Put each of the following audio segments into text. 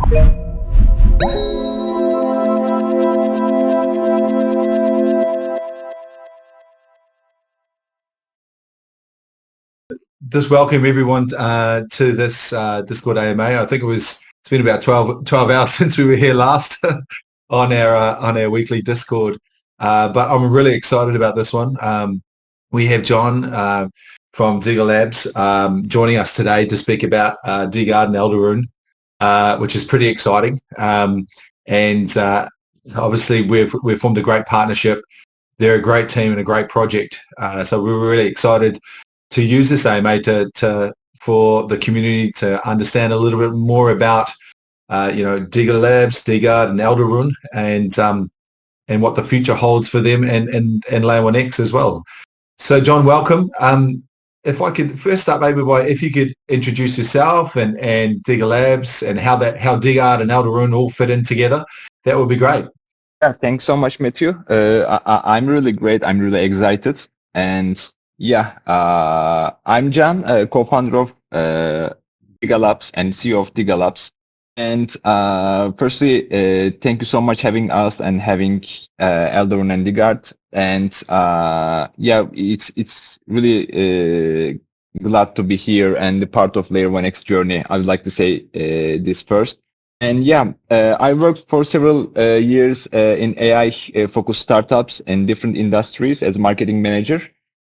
Just welcome everyone to this Discord AMA. I think it's been about 12 hours since we were here last on our weekly Discord. But I'm really excited about this one. We have John from Digard Labs joining us today to speak about Digard Eldarune, which is pretty exciting. And obviously we've formed a great partnership. They're a great team and a great project. So we're really excited to use this AMA for the community to understand a little bit more about Digard Labs, Digard and Eldarune, and what the future holds for them and LayerOneX as well. So John, welcome. If I could first start maybe if you could introduce yourself and Digard Labs and how Digard and Eldarune all fit in together, that would be great. Yeah, thanks so much, Matthew. I'm really great. I'm really excited. And yeah, I'm John, co-founder of Digard Labs and CEO of Digard Labs. And firstly, thank you so much having us and having Eldarune and Digard. And yeah, it's really glad to be here and the part of LayerOneX journey. I would like to say this first. And yeah, I worked for several years in AI-focused startups in different industries as marketing manager.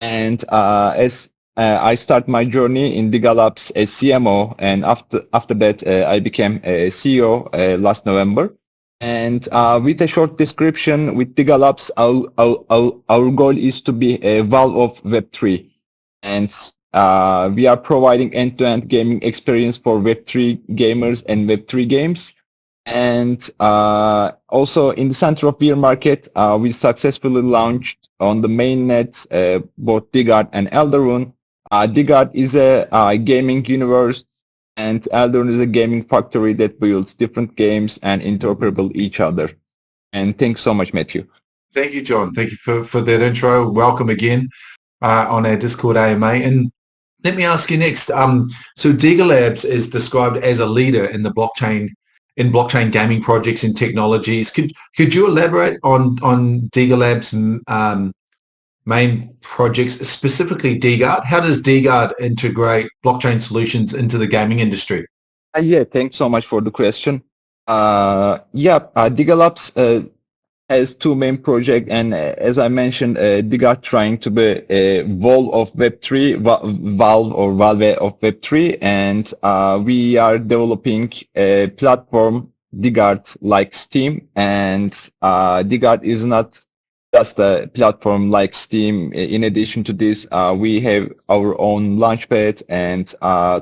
And as I start my journey in Digard Labs as CMO, and after that I became a CEO last November. And with a short description, with Digard Labs, our goal is to be a valve of Web3, and we are providing end-to-end gaming experience for Web3 gamers and Web3 games. And also in the center of beer market, we successfully launched on the mainnet both Digard and Eldarune. Digard is a gaming universe, and Eldarune is a gaming factory that builds different games and interoperable each other. And thanks so much, Matthew. Thank you, John. Thank you for that intro. Welcome again on our Discord AMA. And let me ask you next. So Digard Labs is described as a leader in the blockchain gaming projects and technologies. Could you elaborate on Digard Labs' main projects, specifically Digard? How does Digard integrate blockchain solutions into the gaming industry? Yeah, thanks so much for the question. Digard Labs has two main projects, and as I mentioned, Digard trying to be a valve of Web3, valve of Web3, and we are developing a platform, Digard, like Steam, and Digard is not just a platform like Steam. In addition to this, we have our own launchpad and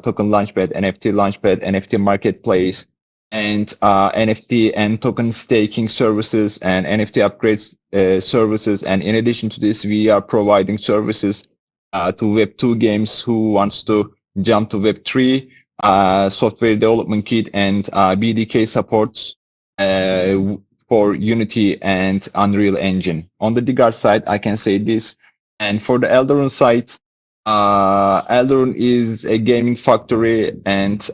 token launchpad, NFT marketplace, and NFT and token staking services and NFT upgrades services. And in addition to this, we are providing services to Web2 games who wants to jump to Web3, software development kit and BDK supports for Unity and Unreal Engine. On the Digard side, I can say this. And for the Eldarune side, Eldarune is a gaming factory, and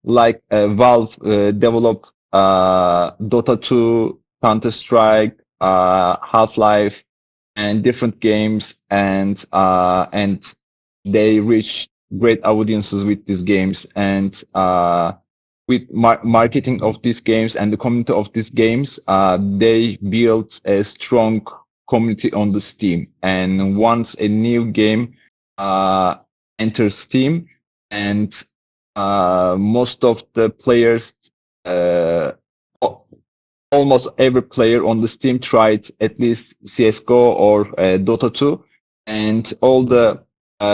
like Valve developed Dota 2, Counter-Strike, Half-Life, and different games, and they reach great audiences with these games. And with marketing of these games and the community of these games, they built a strong community on the Steam. And once a new game enters Steam, and most of the players, almost every player on the Steam tried at least CSGO or Dota 2, and all the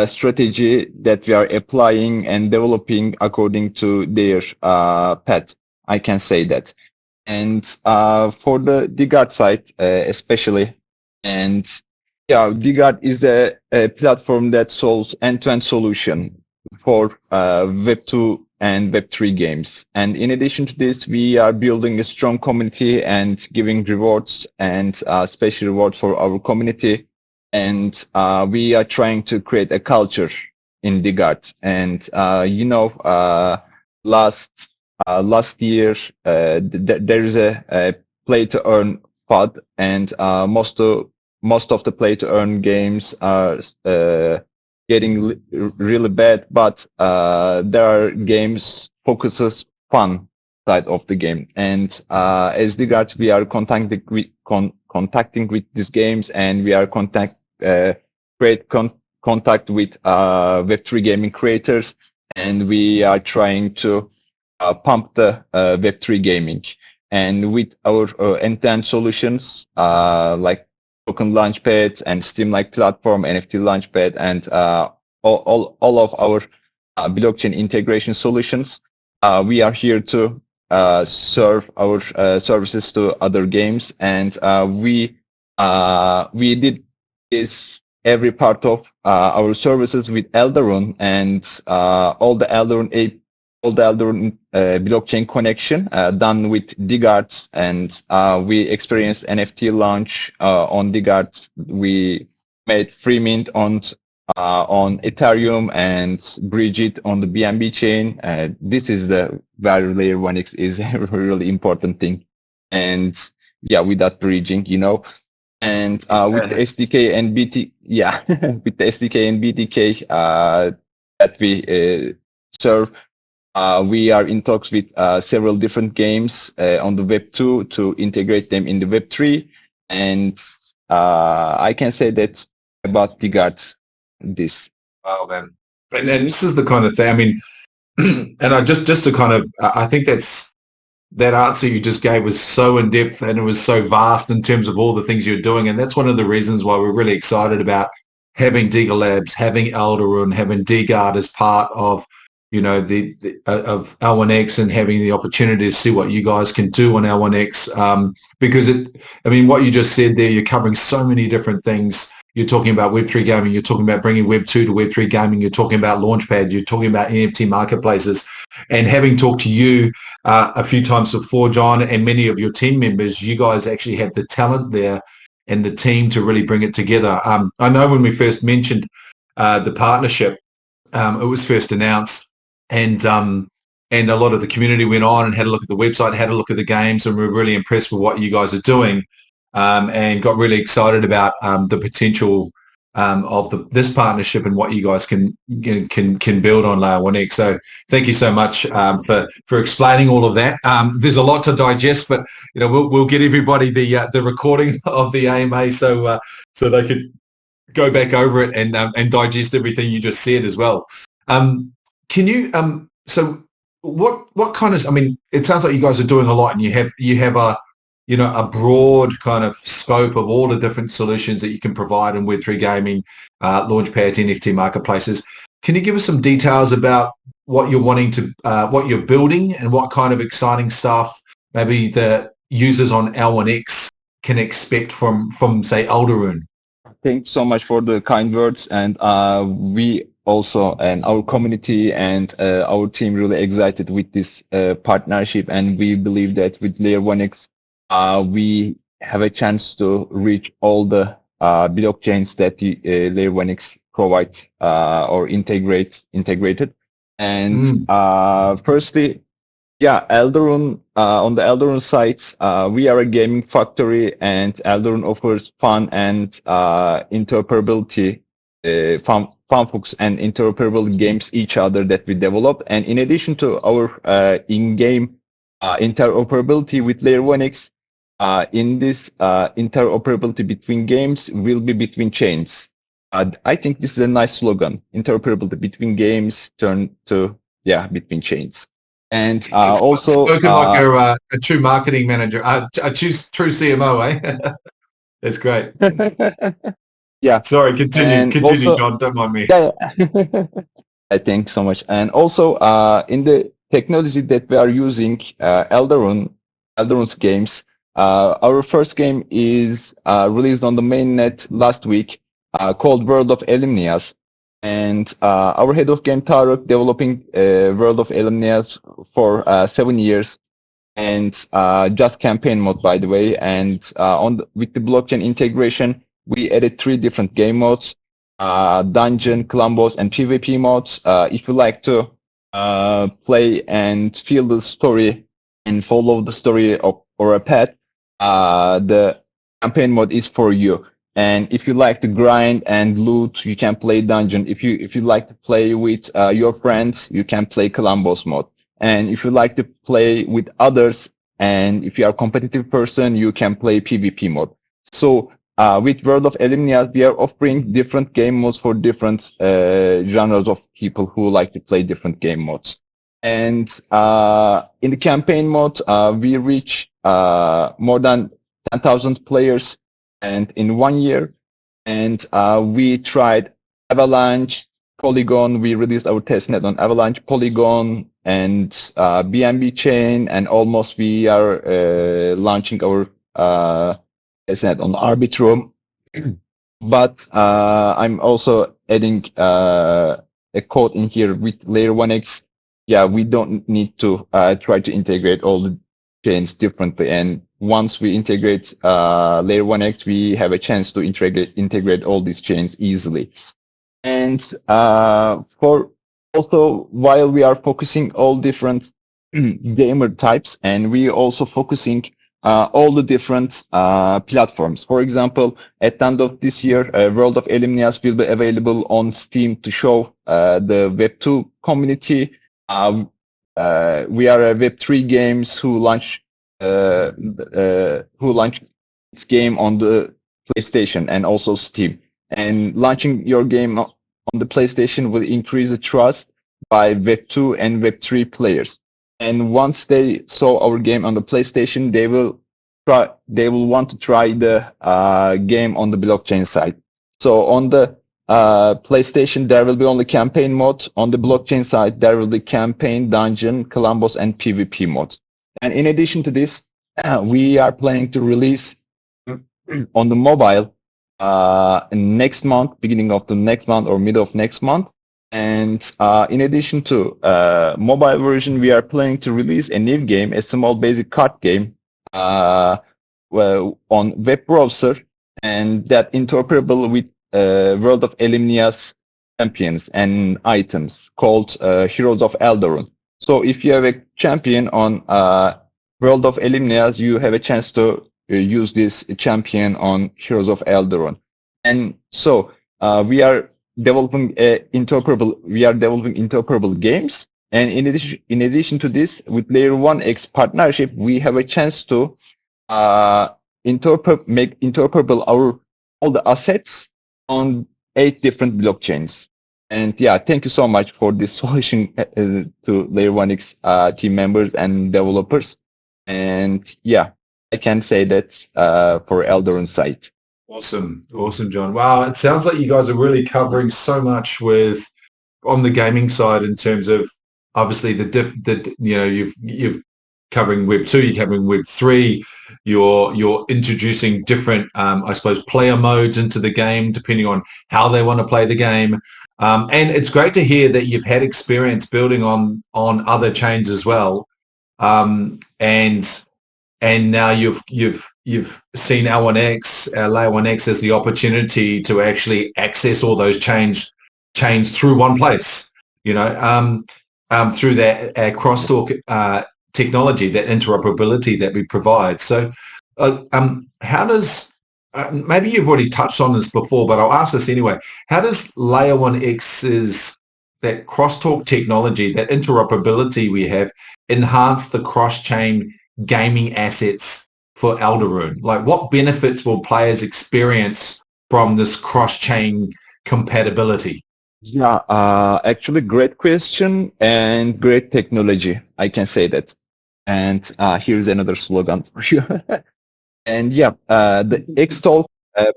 strategy that we are applying and developing according to their path, I can say that. And for the Digard side especially, and yeah, Digard is a platform that solves end-to-end solution for Web2 and Web3 games. And in addition to this, we are building a strong community and giving rewards and special rewards for our community. And we are trying to create a culture in Digard. And last last year there is a play to earn pod, and most of the play to earn games are getting really bad, but there are games focuses fun side of the game. And as Digard, we are contacting with these games, and we are create contact with Web3 gaming creators, and we are trying to pump the Web3 gaming. And with our end-to-end solutions like Token Launchpad and Steam-like platform, NFT Launchpad, and all of our blockchain integration solutions, we are here to serve our services to other games, and we did this every part of our services with Eldarune, and all the Eldarune blockchain connection done with Digard, and we experienced NFT launch on Digard. We made free mint on Ethereum and bridge it on the BNB chain. This is where LayerOneX is a really important thing. And yeah, with that bridging, and with the SDK and with the SDK and BTK that we serve, we are in talks with several different games on the Web2 to integrate them in the Web3. And I can say that about Digard. This. Wow, man. And this is the kind of thing, I mean, and I just to kind of, I think that answer you just gave was so in depth, and it was so vast in terms of all the things you're doing. And that's one of the reasons why we're really excited about having Digard Labs, having Eldarune, having Digard as part of, of L1X, and having the opportunity to see what you guys can do on L1X. Because what you just said there, you're covering so many different things. You're talking about Web3 gaming. You're talking about bringing Web2 to Web3 gaming. You're talking about Launchpad. You're talking about NFT marketplaces. And having talked to you a few times before, John, and many of your team members, you guys actually have the talent there and the team to really bring it together. I know when we first mentioned the partnership, it was first announced, and a lot of the community went on and had a look at the website, had a look at the games, and we were really impressed with what you guys are doing. And got really excited about the potential of this partnership and what you guys can build on LayerOneX. So thank you so much for explaining all of that. There's a lot to digest, but we'll get everybody the recording of the AMA so they could go back over it and digest everything you just said as well. Can you so what kind of, it sounds like you guys are doing a lot, and you have a broad kind of scope of all the different solutions that you can provide in Web3 gaming, Launchpads, NFT marketplaces. Can you give us some details about what you're what you're building, and what kind of exciting stuff maybe the users on L1X can expect from say, Eldarune? Thanks so much for the kind words, and we also, and our community and our team, really excited with this partnership, and we believe that with LayerOneX, we have a chance to reach all the blockchains that the LayerOneX provides or integrated. And firstly, Eldarune, on the Eldarune site, we are a gaming factory, and Eldarune offers fun and interoperability, fun-focused and interoperable games each other that we develop. And in addition to our in-game interoperability with LayerOneX, in this interoperability between games will be between chains. I think this is a nice slogan. Interoperability between games turn to between chains. And also spoken like a true marketing manager, a true CMO, eh? That's great. Yeah. Sorry, continue, also, John. Don't mind me. I thank so much. And also in the technology that we are using, Eldarune's games. Our first game is released on the mainnet last week, called World of L1X. And our head of game, Tarık, developing World of L1X for 7 years, and just campaign mode, by the way. And with the blockchain integration, we added 3 different game modes: dungeon, clan boss, and PvP modes. If you like to play and feel the story and follow the story of, or a path, the campaign mode is for you. And if you like to grind and loot, you can play dungeon. If you like to play with your friends, you can play clan boss mode. And if you like to play with others, and if you are a competitive person, you can play PvP mode. So with World of Eliminia, we are offering different game modes for different genres of people who like to play different game modes. And in the campaign mode, we reach more than 10,000 players and in 1 year. And we tried Avalanche, Polygon. We released our testnet on Avalanche, Polygon, and BNB chain. And almost we are launching our testnet on Arbitrum. But I'm also adding a code in here with LayerOneX. Yeah, we don't need to try to integrate all the chains differently. And once we integrate LayerOneX, we have a chance to integrate all these chains easily. And for also, while we are focusing all different gamer types, and we also focusing all the different platforms. For example, at the end of this year, World of Elimias will be available on Steam to show the Web2 community. We are a Web3 games who launch its game on the PlayStation and also Steam. And launching your game on the PlayStation will increase the trust by Web2 and Web3 players. And once they saw our game on the PlayStation, they will want to try the game on the blockchain side. So on the PlayStation, there will be only campaign mode. On the blockchain side, there will be campaign, dungeon, clan boss, and PvP mode. And in addition to this, we are planning to release on the mobile next month, beginning of the next month or middle of next month. And in addition to mobile version, we are planning to release a new game, a small basic card game on web browser, and that interoperable with World of Elimia's champions and items called Heroes of Eldarune. So if you have a champion on World of Elimias, you have a chance to use this champion on Heroes of Eldarune. And so we are developing interoperable games. And in addition to this, with Layer1X partnership, we have a chance to make interoperable all the assets on 8 different blockchains. And yeah, thank you so much for this solution to LayerOneX team members and developers. And yeah, I can say that for Eldarune side. Awesome, John. Wow, it sounds like you guys are really covering so much on the gaming side in terms of obviously you've covering Web 2, you're covering Web 3, you're introducing different I suppose player modes into the game depending on how they want to play the game. And it's great to hear that you've had experience building on other chains as well. And now you've seen L1X, LayerOneX as the opportunity to actually access all those chains through one place, through that crosstalk technology, that interoperability that we provide. So how does, maybe you've already touched on this before, but I'll ask this anyway. How does LayerOneX's, that crosstalk technology, that interoperability we have, enhance the cross-chain gaming assets for Eldarune? Like, what benefits will players experience from this cross-chain compatibility? Yeah, actually, great question and great technology. I can say that. And here's another slogan for you. And yeah, the X-Talk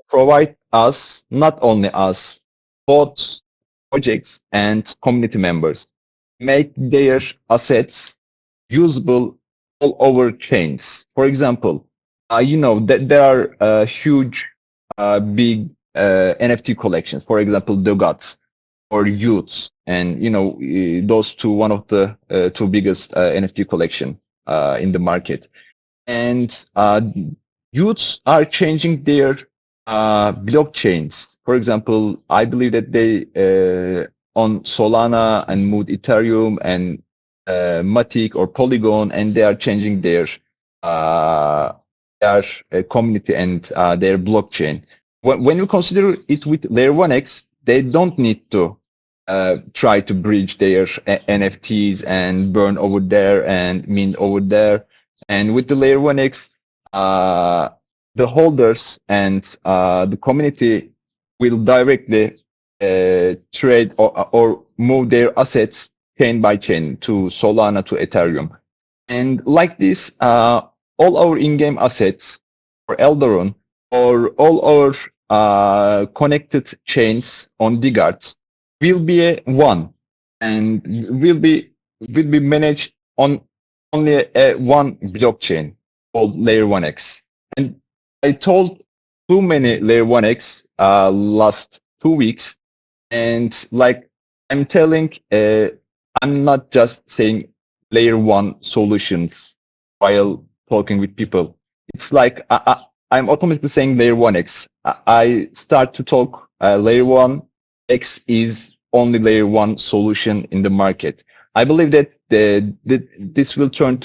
provide us, not only us, both projects and community members, make their assets usable all over chains. For example, that there are huge, big NFT collections. For example, Digard or Youths, and those two, one of the two biggest NFT collection in the market. And Youths are changing their blockchains. For example, I believe that they on Solana and moved Ethereum and Matic or Polygon, and they are changing their community and their blockchain. When you consider it with LayerOneX, they don't need to try to bridge their NFTs and burn over there and mint over there. And with the LayerOneX, the holders and the community will directly trade or move their assets chain by chain to Solana, to Ethereum. And like this, all our in-game assets for Eldarune or all our connected chains on Digard will be one and will be managed on only one blockchain called LayerOneX. And I told too many LayerOneX last 2 weeks, and like I'm telling, I'm not just saying layer one solutions while talking with people. It's like I'm automatically saying LayerOneX. I start to talk LayerOneX is only layer one solution in the market. I believe that this will turn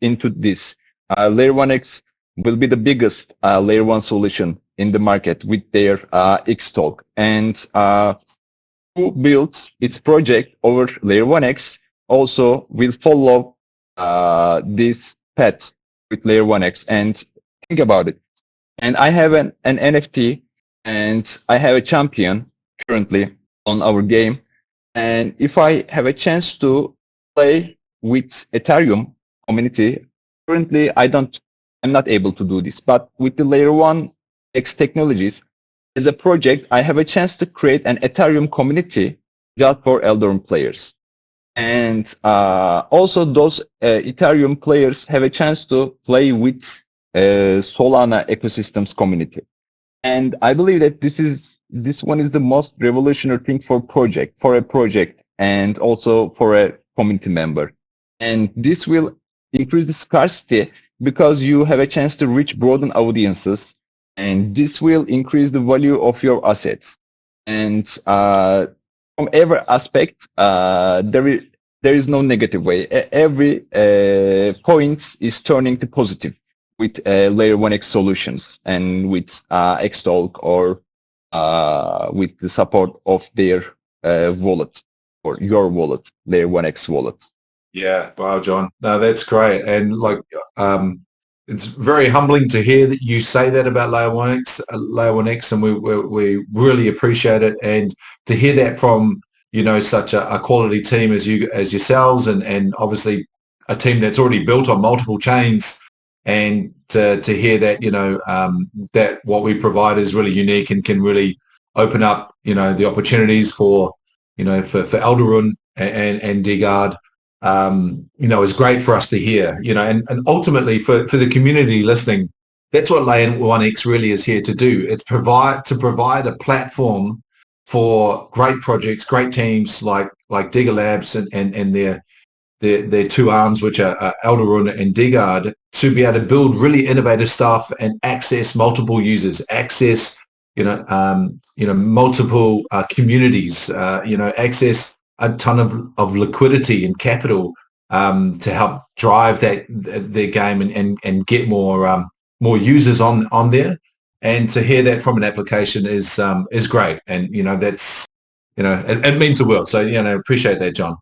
into this. LayerOneX will be the biggest layer one solution in the market with their X-Talk. And who builds its project over LayerOneX also will follow this path with LayerOneX. And think about it. And I have an NFT, and I have a champion currently on our game. And if I have a chance to play with Ethereum community, currently I'm not able to do this. But with the LayerOneX technologies, as a project, I have a chance to create an Ethereum community just for Eldarune players. And also those Ethereum players have a chance to play with Solana ecosystems community. And I believe that this one is the most revolutionary thing for a project and also for a community member. And this will increase the scarcity because you have a chance to reach broaden audiences, and this will increase the value of your assets. And from every aspect, there is no negative way. Every point is turning to positive with LayerOneX solutions and with X-Talk or with the support of their wallet or your wallet, LayerOneX wallet. Yeah, wow, John. No, that's great. And like, it's very humbling to hear that you say that about LayerOneX, and we really appreciate it. And to hear that from, such a quality team as yourselves, and obviously a team that's already built on multiple chains, and to hear that, that what we provide is really unique and can really open up, the opportunities for Eldarune and Digard. Is great for us to hear, and ultimately for the community listening, that's what L1X really is here to do. It's provide a platform for great projects, great teams like Digard Labs and their two arms, which are Eldarune and Digard, to be able to build really innovative stuff and access multiple users, access multiple communities, access a ton of liquidity and capital to help drive their game and get more users on there. And to hear that from an application is great. And that's it means the world. So appreciate that, John.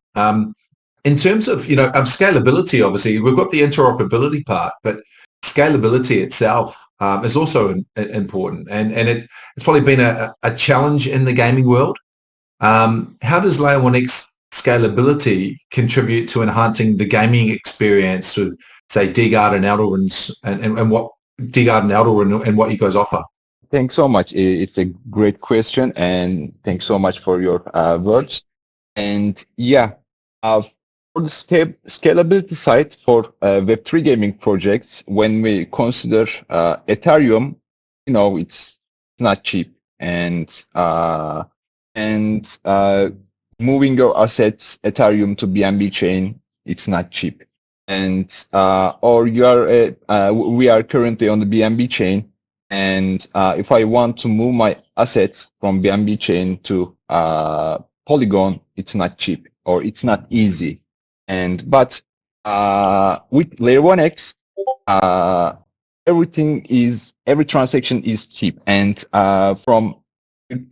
In terms of scalability, obviously we've got the interoperability part, but scalability itself is also important, and it's probably been a challenge in the gaming world. How does LayerOneX scalability contribute to enhancing the gaming experience with, say, Digard and Eldarune, and what Digard and Eldarune and what you guys offer? Thanks so much. It's a great question, and thanks so much for your words. And yeah, for the scalability side for Web3 gaming projects, when we consider Ethereum, it's not cheap, and moving your assets Ethereum to BNB chain, it's not cheap. And or we are currently on the BNB chain, and if I want to move my assets from BNB chain to Polygon, it's not cheap or it's not easy. But with LayerOneX, every transaction is cheap, and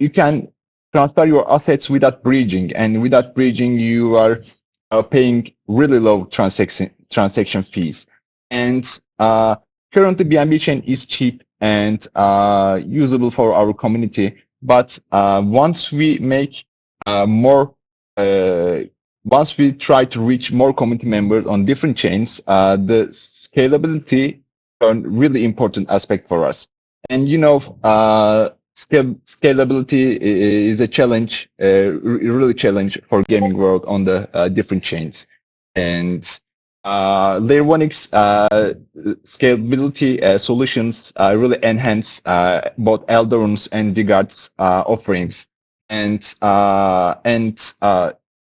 you can transfer your assets without bridging, and without bridging, you are paying really low transaction fees. And currently, BNB chain is cheap and usable for our community. But once we make more, once we try to reach more community members on different chains, the scalability turn really important aspect for us. And scalability is a challenge, really challenge for gaming world on the different chains. And LayerOneX scalability solutions really enhance both Eldarune's and Digard's offerings, and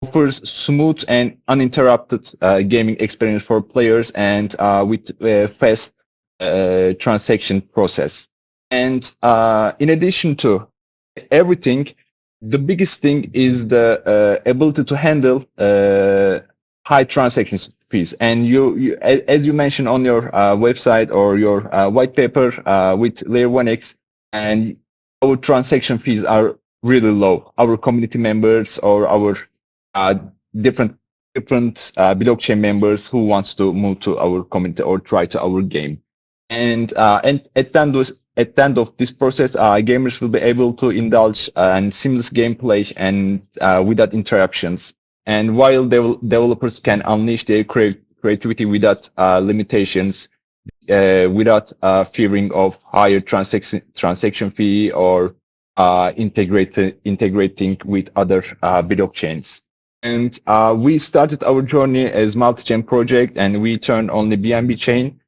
offers smooth and uninterrupted gaming experience for players, and with fast transaction process. And in addition to everything, the biggest thing is the ability to handle high transaction fees. And as you mentioned on your website or your white paper with LayerOneX, and our transaction fees are really low. Our community members or our different blockchain members who wants to move to our community or try to our game. And at the end of this process, gamers will be able to indulge in seamless gameplay and without interruptions. And while developers can unleash their creativity without limitations, without fearing of higher transaction fee or integrating with other blockchains. And we started our journey as multi-chain project, and we turned only BNB chain.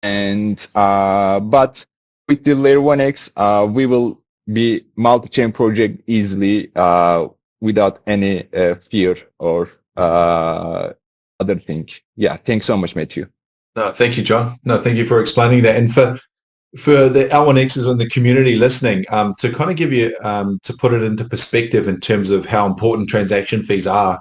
And but with the LayerOneX, we will be multi-chain project easily without any fear or other thing. Yeah, thanks so much, Matthew. No, thank you, John. No, thank you for explaining that. And for the L1Xs in the community listening, to kind of give you, to put it into perspective in terms of how important transaction fees are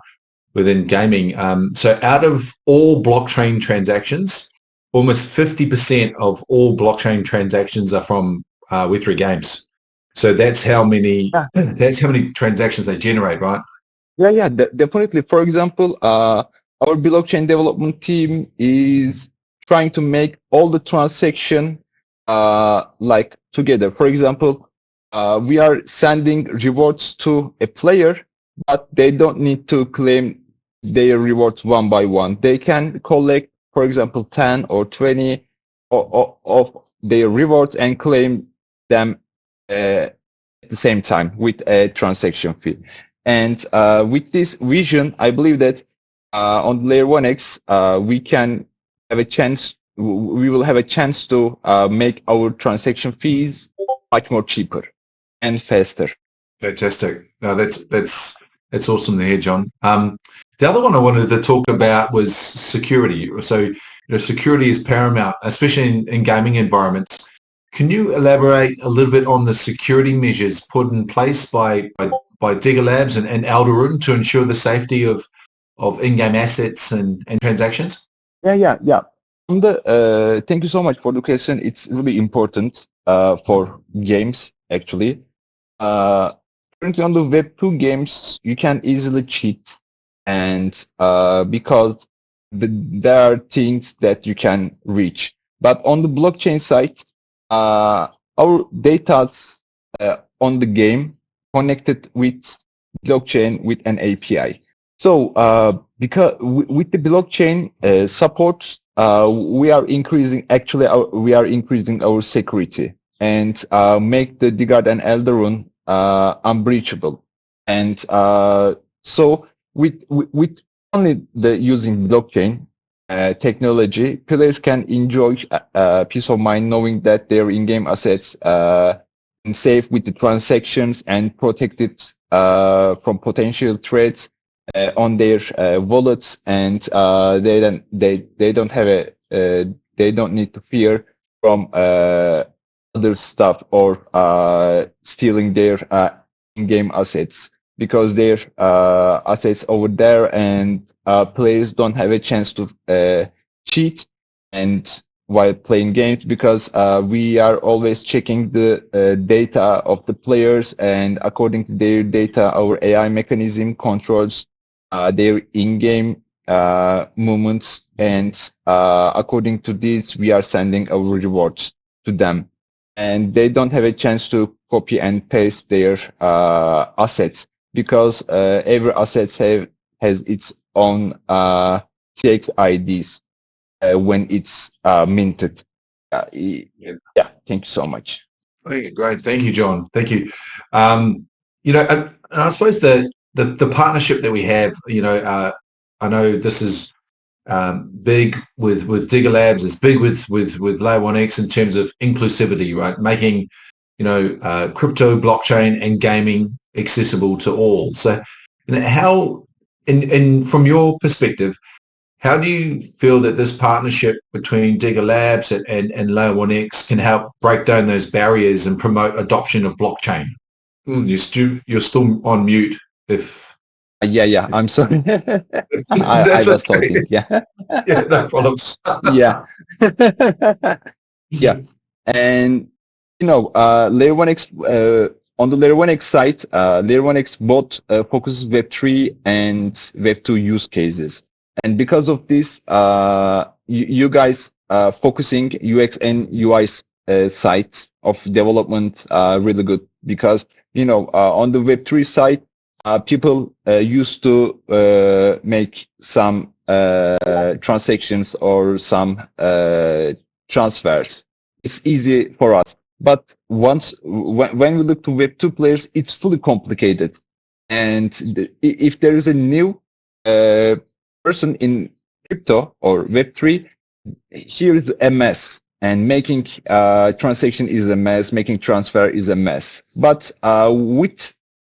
within gaming. So out of all blockchain transactions, almost 50% of all blockchain transactions are from Web3 games. So that's how many transactions they generate, right? Yeah, definitely. For example, our blockchain development team is trying to make all the transaction like together. For example, we are sending rewards to a player, but they don't need to claim their rewards one by one. They can collect, for example, 10 or 20 of their rewards and claim them at the same time with a transaction fee. And with this vision, I believe that on LayerOneX, we will have a chance to make our transaction fees much more cheaper and faster. Fantastic. No, that's awesome to hear, John. The other one I wanted to talk about was security. So, security is paramount, especially in gaming environments. Can you elaborate a little bit on the security measures put in place by Digard Labs and Eldarune to ensure the safety of in-game assets and transactions? Yeah. Thank you so much for the question. It's really important for games, actually. Currently on the Web2 games, you can easily cheat, and because there are things that you can reach. But on the blockchain side, our data on the game connected with blockchain with an API. So because with the blockchain support, we are increasing our security and make the Digard and Eldarune unbreachable. And so with only the using blockchain technology, players can enjoy peace of mind knowing that their in-game assets are safe with the transactions and protected from potential threats on their wallets, and they don't need to fear from other stuff or stealing their in-game assets, because their assets over there, and players don't have a chance to cheat and while playing games, because we are always checking the data of the players, and according to their data, our AI mechanism controls their in-game movements, and according to this, we are sending our rewards to them, and they don't have a chance to copy and paste their assets, because every asset has its own TX IDs when it's minted. Yeah, thank you so much. Okay, great. Thank you, John. Thank you. And I suppose the partnership that we have, I know this is big with Digard Labs. It's big with LayerOneX in terms of inclusivity, right? Making crypto, blockchain, and gaming accessible to all. So, how, from your perspective, how do you feel that this partnership between Digard Labs and LayerOneX can help break down those barriers and promote adoption of blockchain? You're still on mute. Yeah, I'm sorry. I was okay. talking. Yeah. Yeah, no problem. Yeah. Yeah. And LayerOneX, on the LayerOneX side, LayerOneX both focuses Web3 and Web2 use cases. And because of this, you guys focusing UX and UI side of development really good, because on the Web3 side, people used to make some transactions or some transfers. It's easy for us, but when we look to Web2 players, it's fully complicated. And if there is a new person in crypto or Web3, here is a mess, and making transaction is a mess, making transfer is a mess. But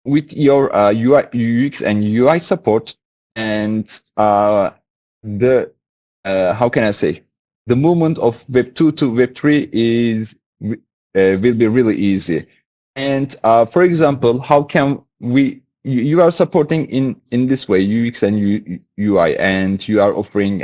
with your UI, UX and UI support, and the how can I say, the movement of Web2 to Web3 will be really easy. And for example, how can you are supporting in this way UX and UI, and you are offering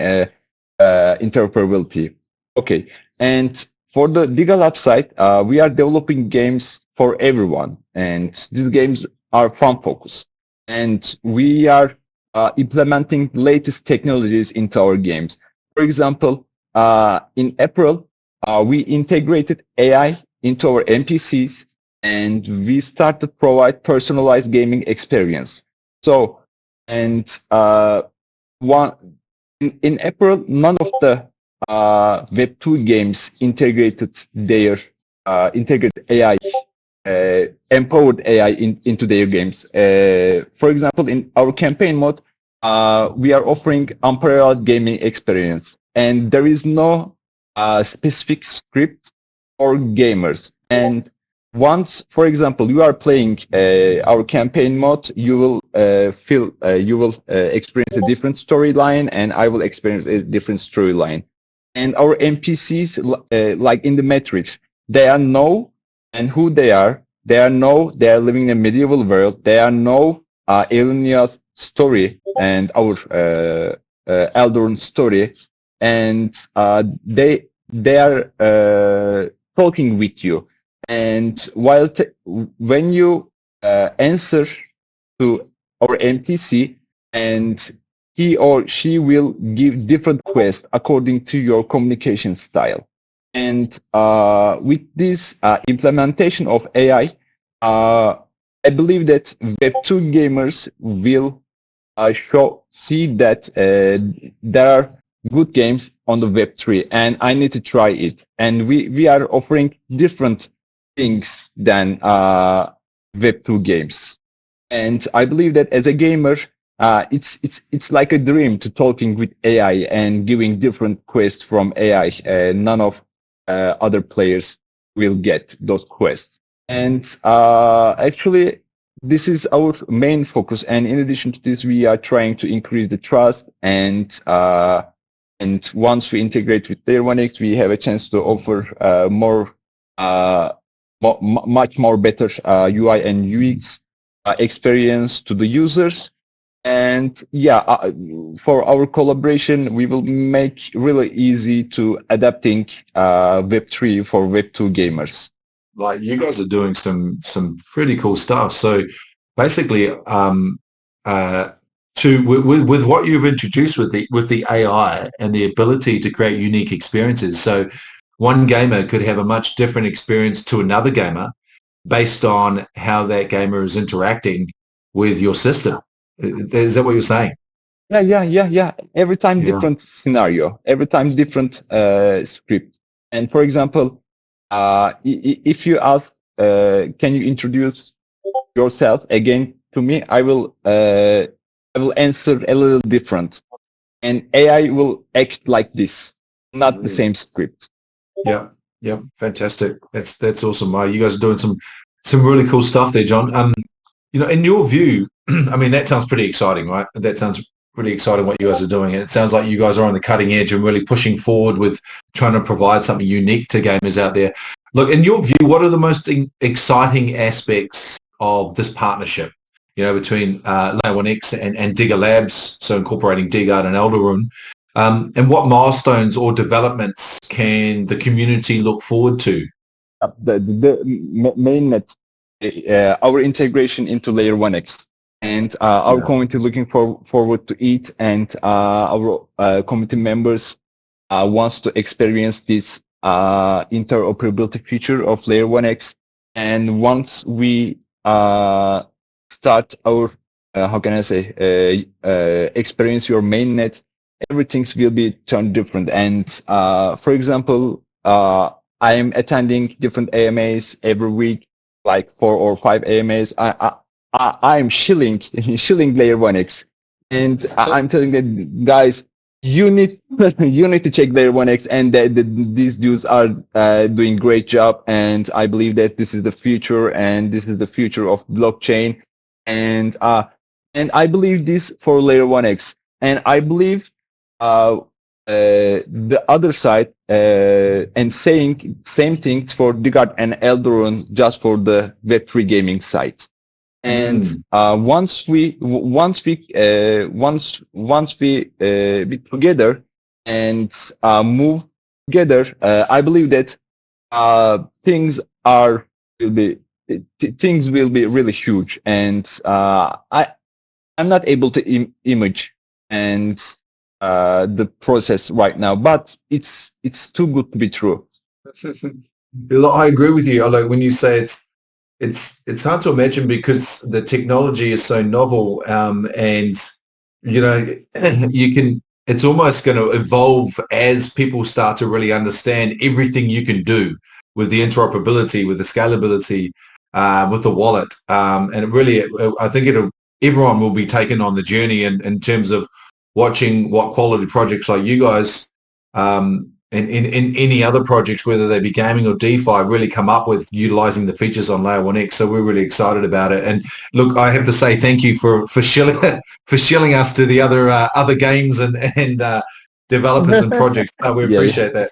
interoperability. Okay, and for the Digard Lab side, we are developing games for everyone, and these games are fun focused, and we are implementing latest technologies into our games. For example, in April, we integrated AI into our NPCs, and we start to provide personalized gaming experience. So, and in April, none of the Web2 games integrated their integrated AI, empowered AI into their games. For example, in our campaign mode, we are offering unparalleled gaming experience, and there is no specific script for gamers. And once, for example, you are playing our campaign mode, you will experience a different storyline, and I will experience a different storyline. And our NPCs, like in the Matrix, they are know and who they are. They are living in a medieval world. They are Elenia's story and our Eldarune story, and they are talking with you. And when you answer to our NPC, and he or she will give different quests according to your communication style. And with this implementation of AI, I believe that Web2 gamers will see that there are good games on the Web3, and I need to try it. And we are offering different things than Web2 games. And I believe that as a gamer, it's like a dream to talking with AI and giving different quests from AI. None of other players will get those quests. And actually, this is our main focus. And in addition to this, we are trying to increase the trust. And once we integrate with LayerOneX, we have a chance to offer much more better UI and UX. experience to the users. And yeah, for our collaboration, we will make really easy to adapting Web3 for Web2 gamers. Like you guys are doing some pretty cool stuff. So basically, with what you've introduced with the AI and the ability to create unique experiences. So one gamer could have a much different experience to another gamer based on how that gamer is interacting with your system. Is that what you're saying? Yeah. Every time Yeah. different scenario, every time different script. And for example, if you ask, can you introduce yourself again to me? I will answer a little different, and AI will act like this, not the same script. Yeah. Fantastic. That's awesome. Wow, you guys are doing some really cool stuff there, John. In your view, I mean, that sounds pretty exciting, right? That sounds pretty exciting what you guys are doing. It sounds like you guys are on the cutting edge and really pushing forward with trying to provide something unique to gamers out there. Look, in your view, what are the most exciting aspects of this partnership, between LayerOneX and Digard Labs, so incorporating Digard and Eldarune? And what milestones or developments can the community look forward to? The mainnet, our integration into LayerOneX, and our community looking forward to it, and our community members wants to experience this interoperability feature of LayerOneX. And once we start our how can I say experience your mainnet, everything will be turned different. And for example, I am attending different AMAs every week, like 4 or 5 AMAs. I'm shilling LayerOneX, and I'm telling the guys, you need to check LayerOneX, and these dudes are doing great job. And I believe that this is the future, and this is the future of blockchain. And I believe this for LayerOneX, and I believe the other side and saying same things for Digard and Eldarune, just for the Web3 gaming site. And once we be together and move together, I believe that things will be really huge. And I'm not able to image and the process right now, but it's too good to be true. I agree with you. Like when you say it's hard to imagine because the technology is so novel, and it's almost going to evolve as people start to really understand everything you can do with the interoperability, with the scalability, with the wallet, and I think everyone will be taken on the journey in terms of watching what quality projects like you guys and in any other projects, whether they be gaming or DeFi, really come up with utilizing the features on LayerOneX. So we're really excited about it. And look, I have to say thank you for shilling us to the other games and developers and projects. We appreciate that.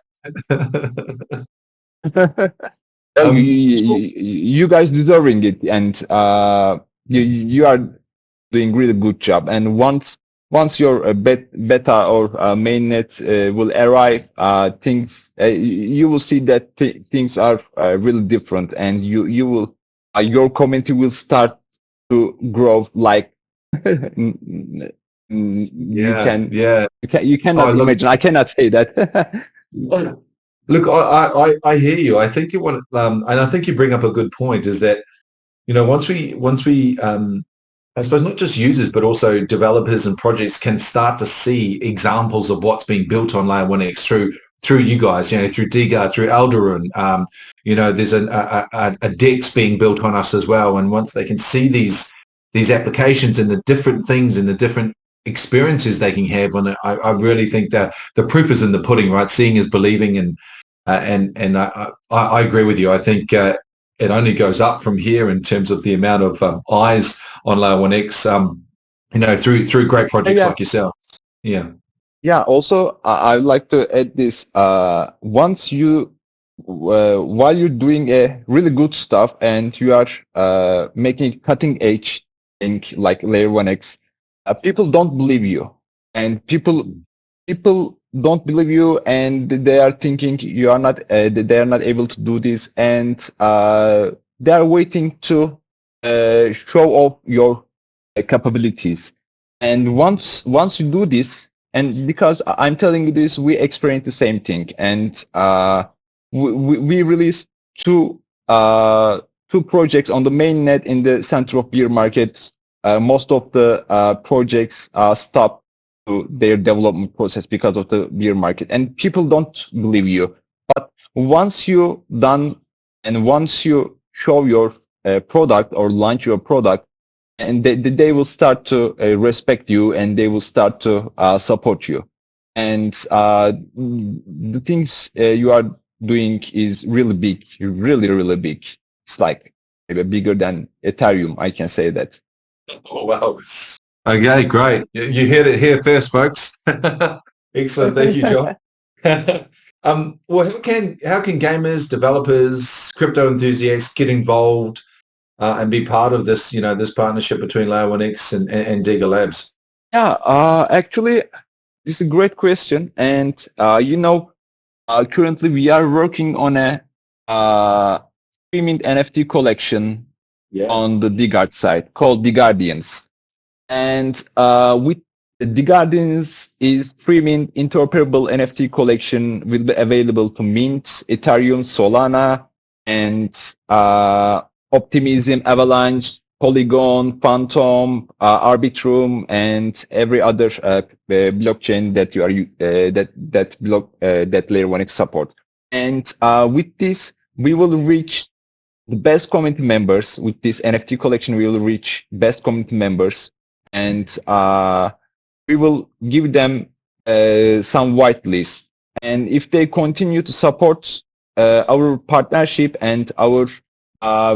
You guys deserving it, and you are doing really good job. And once your beta or mainnet will arrive, things you will see that things are really different, and you will your community will start to grow like you cannot imagine. I cannot say that. Look, I hear you. I think you want, and I think you bring up a good point. Is that once we I suppose not just users, but also developers and projects can start to see examples of what's being built on LayerOneX through you guys, through Digard, through Eldarune. There's a DEX being built on us as well. And once they can see these applications and the different things and the different experiences they can have on it, I really think that the proof is in the pudding, right? Seeing is believing, and I agree with you. I think it only goes up from here in terms of the amount of eyes on LayerOneX, through great projects like yourself. Yeah. Also, I would like to add this. Once while you're doing a really good stuff and you are making cutting edge think like LayerOneX, people don't believe you, and people don't believe you, and they are thinking you are not they are not able to do this, and they are waiting to show off your capabilities. And once you do this, and because I'm telling you this, we experience the same thing, and we released two projects on the main net in the center of beer market. Most of the projects stopped to their development process because of the beer market, and people don't believe you. But once you done and once you show your product or launch your product, and they will start to respect you, and they will start to support you. And the things you are doing is really big, really big. It's like maybe bigger than Ethereum, I can say that. Oh, wow. Okay, great. You heard it here first, folks. Excellent. Thank you, John. Well, how can gamers, developers, crypto enthusiasts get involved and be part of this, this partnership between LayerOneX and Digard Labs? Yeah, actually, this is a great question. And, currently we are working on a streaming NFT collection on the Digard side called Digardians. And with the Digardians is streaming interoperable NFT collection will be available to Mint, Ethereum, Solana, and Optimism, Avalanche, Polygon, Phantom, Arbitrum, and every other blockchain that you are that LayerOneX support. And with this, we will reach the best community members. With this NFT collection, we will reach best community members, and we will give them some whitelist. And if they continue to support our partnership and our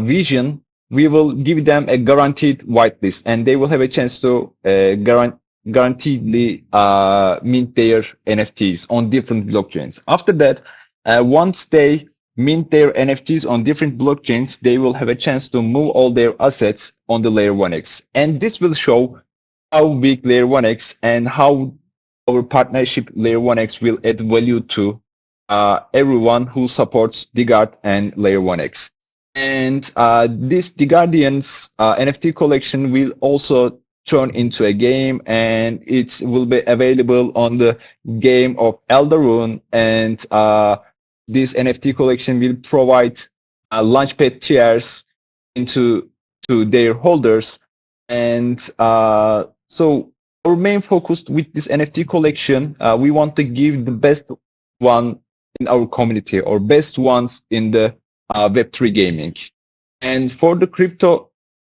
vision, we will give them a guaranteed whitelist, and they will have a chance to guaranteedly mint their NFTs on different blockchains. After that, once they mint their NFTs on different blockchains, they will have a chance to move all their assets on the LayerOneX. And this will show how big LayerOneX and how our partnership LayerOneX will add value to everyone who supports Digard and LayerOneX. And this Digardians NFT collection will also turn into a game, and it will be available on the game of Eldarune. And this NFT collection will provide launchpad tiers to their holders. And so our main focus with this NFT collection, we want to give the best one in our community, or best ones in the Web3 gaming. And for the crypto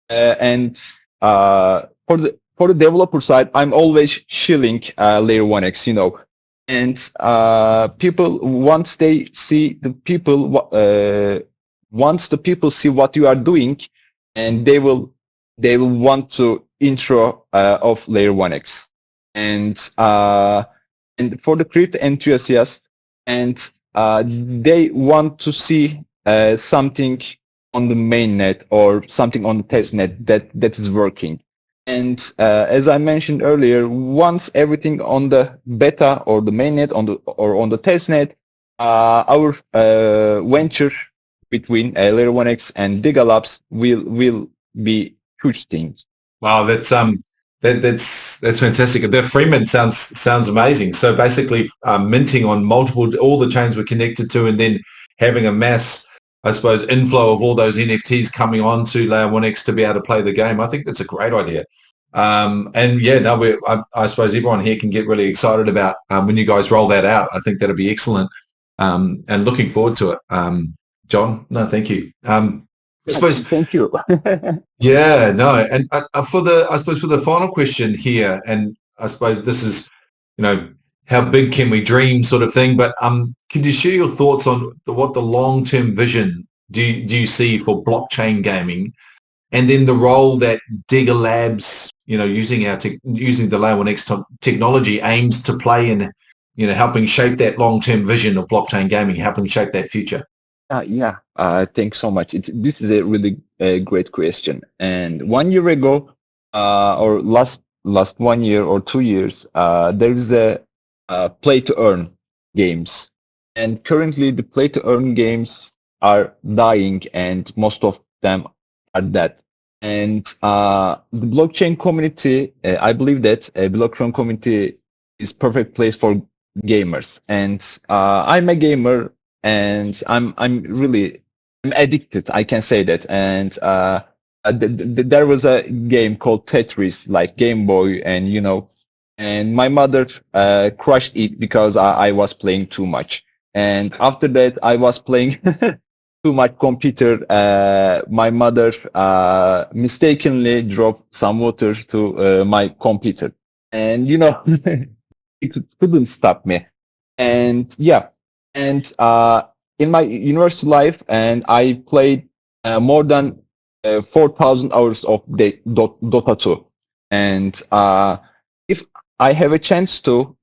and for the developer side, I'm always shilling LayerOneX, and people, once they see the people, once the people see what you are doing, and they will want to intro of LayerOneX. And for the crypto enthusiasts, and they want to see something on the mainnet or something on the testnet that is working. And as I mentioned earlier, once everything on the beta or the mainnet on the testnet, our venture between LayerOneX and Digard Labs will be huge things. Wow, that's fantastic. The Freeman sounds amazing. So basically, minting on all the chains we're connected to, and then having a mass, I suppose, inflow of all those NFTs coming on to LayerOneX to be able to play the game. I think that's a great idea. And yeah, no, I suppose everyone here can get really excited about when you guys roll that out. I think that'll be excellent. And looking forward to it. John, no, thank you. I suppose. Thank you. Yeah, no, and for the final question here, and I suppose this is, how big can we dream, sort of thing. But could you share your thoughts on what the long-term vision do you see for blockchain gaming, and then the role that Digard Labs, using the LayerOneX technology, aims to play in, helping shape that long-term vision of blockchain gaming, helping shape that future? Yeah, thanks so much. This is a really great question. And 1 year ago, or last 1 year or 2 years, there is a play to earn games, and currently the play to earn games are dying, and most of them are dead. And the blockchain community, I believe that a blockchain community is perfect place for gamers. And I'm a gamer, and I'm addicted. I can say that. And there was a game called Tetris, like Game Boy, and and my mother crushed it because I was playing too much. And after that, I was playing too much computer. My mother mistakenly dropped some water to my computer, and it couldn't stop me. And yeah, and in my university life, and I played more than 4,000 hours of Dota 2. And if I have a chance to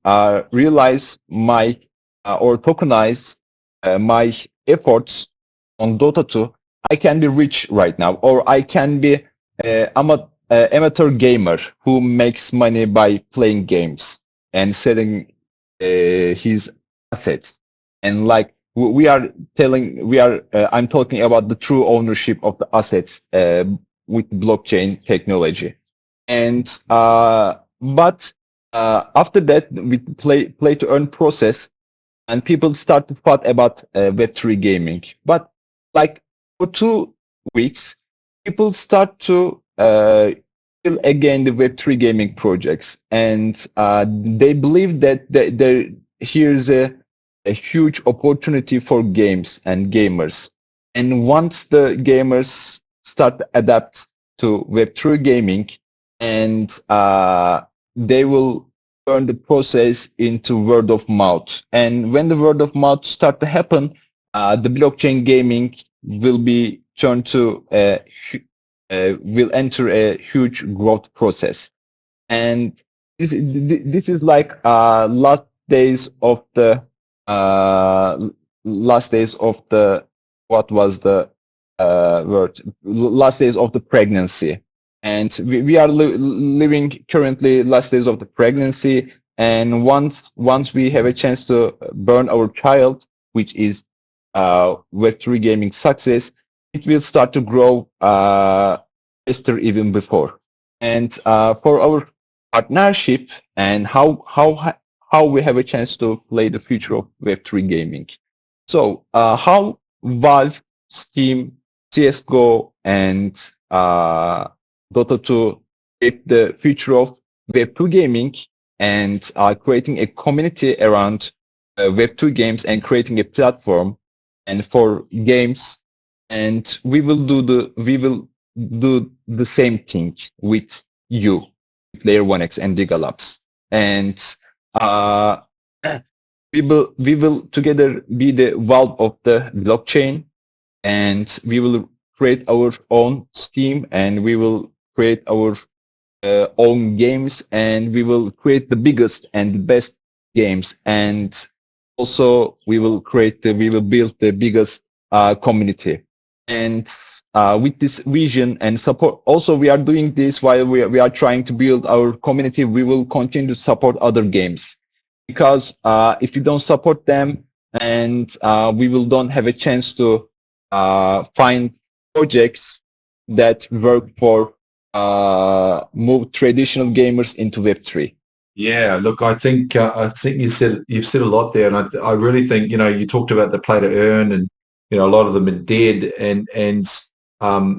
realize my or tokenize my efforts on Dota 2, I can be rich right now, or I can be amateur gamer who makes money by playing games and selling his assets. And like I'm talking about the true ownership of the assets with blockchain technology. And but after that, with play to earn process, and people start to thought about Web3 gaming. But like for 2 weeks, people start to feel again the Web3 gaming projects, and they believe that here's a huge opportunity for games and gamers. And once the gamers start to adapt to Web3 gaming, and they will turn the process into word of mouth. And when the word of mouth start to happen, the blockchain gaming will be turned to will enter a huge growth process. And this is like last days of the what was the word? Last days of the pregnancy. And we are living currently last days of the pregnancy. And once we have a chance to burn our child, which is Web3 gaming success, it will start to grow faster even before. And for our partnership and how we have a chance to play the future of Web3 gaming. So how Valve, Steam, CSGO, and Dota 2 shape the future of Web2 gaming, and creating a community around Web2 games and creating a platform and for games. And we will do the same thing with you, with LayerOneX and Digard Labs. And we will together be the valve of the blockchain, and we will create our own Steam, and we will create our own games, and we will create the biggest and the best games. And also we will build the biggest community. And with this vision and support, also we are doing this while we are trying to build our community. We will continue to support other games, because if you don't support them, and we will don't have a chance to find projects that work for move traditional gamers into Web3. Yeah, look, I think you've said a lot there, and I really think you talked about the play to earn, and a lot of them are dead, and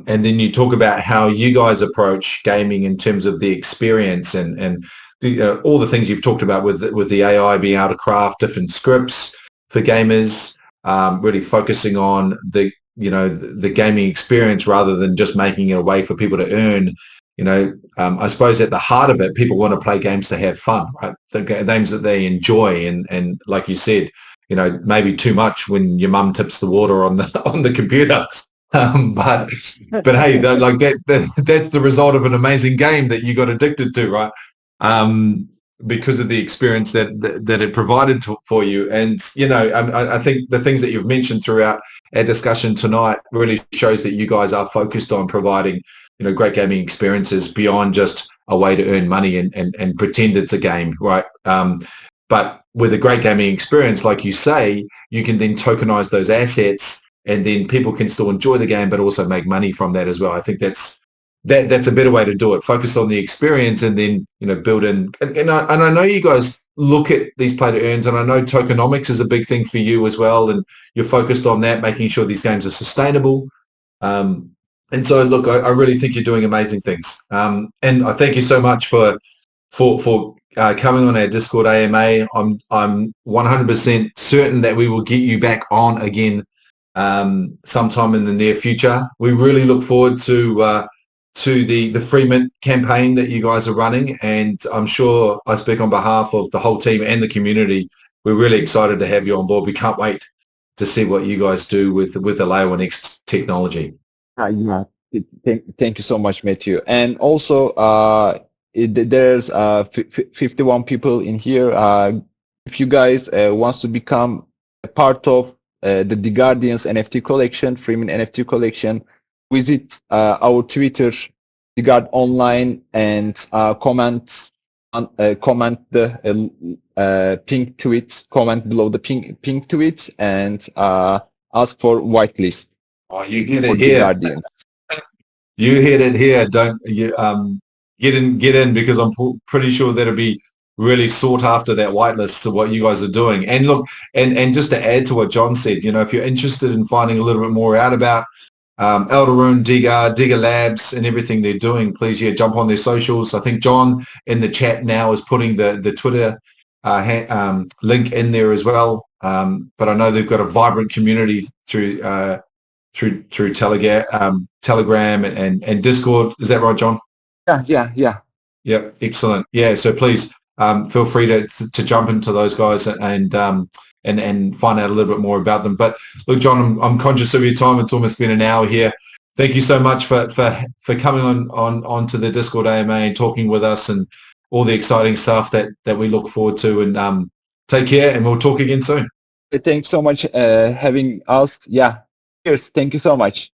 then you talk about how you guys approach gaming in terms of the experience and all the things you've talked about with the AI being able to craft different scripts for gamers, really focusing on the gaming experience rather than just making it a way for people to earn. I suppose at the heart of it, people want to play games to have fun, right? The games that they enjoy, and like you said, maybe too much when your mum tips the water on the computer. But hey, like that's the result of an amazing game that you got addicted to, right? Because of the experience that it provided for you. And I think the things that you've mentioned throughout our discussion tonight really shows that you guys are focused on providing great gaming experiences beyond just a way to earn money and pretend it's a game, right? But with a great gaming experience, like you say, you can then tokenize those assets, and then people can still enjoy the game, but also make money from that as well. I think that's a better way to do it. Focus on the experience, and then build in. And I know you guys look at these play to earns, and I know tokenomics is a big thing for you as well, and you're focused on that, making sure these games are sustainable. And so, look, I really think you're doing amazing things. And I thank you so much for coming on our Discord AMA. I'm 100% certain that we will get you back on again sometime in the near future. We really look forward to the free mint campaign that you guys are running, and I'm sure I speak on behalf of the whole team and the community. We're really excited to have you on board. We can't wait to see what you guys do with the LayerOneX technology. Yeah. Thank you so much, Matthew. And also, there's 51 people in here. If you guys wants to become a part of the Digardians NFT collection, Freeman NFT collection, visit our Twitter, Digard Online, and comment the pink tweet. Comment below the pink tweet, and ask for whitelist. Oh, you get it here. You hit it here. Don't you get in because I'm pretty sure that'll be really sought after, that whitelist to what you guys are doing. And look, and just to add to what John said, if you're interested in finding a little bit more out about Eldarune, Digger Labs, and everything they're doing, please jump on their socials. I think John in the chat now is putting the Twitter link in there as well. But I know they've got a vibrant community through Telegram and Discord. Is that right, John? Yeah. Yep, excellent. Yeah, so please feel free to jump into those guys and find out a little bit more about them. But look, John, I'm conscious of your time. It's almost been an hour here. Thank you so much for coming onto the Discord AMA and talking with us and all the exciting stuff that we look forward to. And take care, and we'll talk again soon. Thanks so much having us. Yeah. Cheers. Thank you so much.